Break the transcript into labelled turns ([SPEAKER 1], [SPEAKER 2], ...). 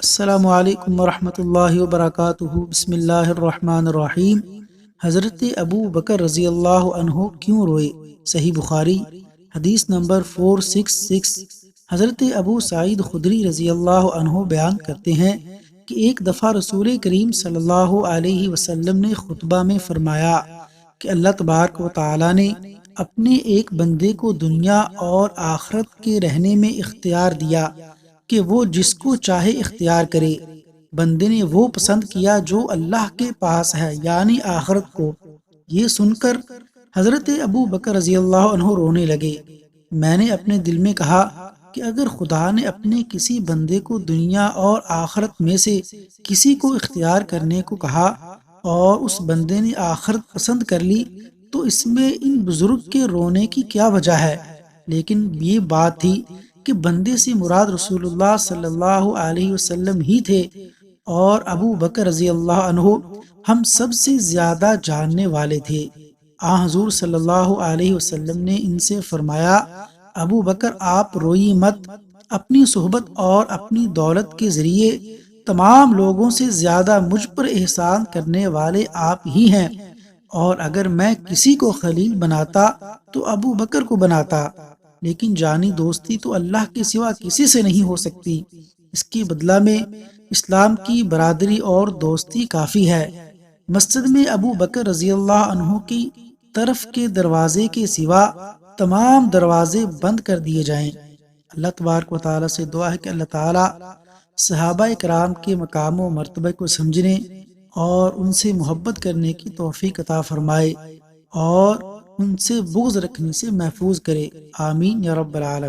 [SPEAKER 1] السلام علیکم ورحمۃ اللہ وبرکاتہ۔ بسم اللہ الرحمن الرحیم۔ حضرت ابو بکر رضی اللہ عنہ کیوں روئے؟ صحیح بخاری حدیث نمبر 466۔ حضرت ابو سعید خدری رضی اللہ عنہ بیان کرتے ہیں کہ ایک دفعہ رسول کریم صلی اللہ علیہ وسلم نے خطبہ میں فرمایا کہ اللہ تبارک و تعالی نے اپنے ایک بندے کو دنیا اور آخرت کے رہنے میں اختیار دیا کہ وہ جس کو چاہے اختیار کرے۔ بندے نے وہ پسند کیا جو اللہ کے پاس ہے، یعنی آخرت کو۔ یہ سن کر حضرت ابو بکر رضی اللہ عنہ رونے لگے۔ میں نے اپنے دل میں کہا کہ اگر خدا نے اپنے کسی بندے کو دنیا اور آخرت میں سے کسی کو اختیار کرنے کو کہا اور اس بندے نے آخرت پسند کر لی تو اس میں ان بزرگ کے رونے کی کیا وجہ ہے؟ لیکن یہ بات تھی کہ بندے سے مراد رسول اللہ صلی اللہ علیہ وسلم ہی تھے، اور ابو بکر رضی اللہ عنہ ہم سب سے زیادہ جاننے والے تھے۔ حضور صلی اللہ علیہ وسلم نے ان سے فرمایا، ابو بکر آپ روئی مت، اپنی صحبت اور اپنی دولت کے ذریعے تمام لوگوں سے زیادہ مجھ پر احسان کرنے والے آپ ہی ہیں، اور اگر میں کسی کو خلیل بناتا تو ابو بکر کو بناتا، لیکن جانی دوستی تو اللہ کے سوا کسی سے نہیں ہو سکتی، اس کے بدلہ میں اسلام کی برادری اور دوستی کافی ہے۔ مسجد میں ابو بکر رضی اللہ عنہ کی طرف کے دروازے کے سوا تمام دروازے بند کر دیے جائیں۔ اللہ تبارک و تعالیٰ سے دعا ہے کہ اللہ تعالیٰ صحابہ کرام کے مقام و مرتبہ کو سمجھنے اور ان سے محبت کرنے کی توفیق عطا فرمائے، اور ان سے بغض رکھنے سے محفوظ کرے۔ آمین یا رب العالمین۔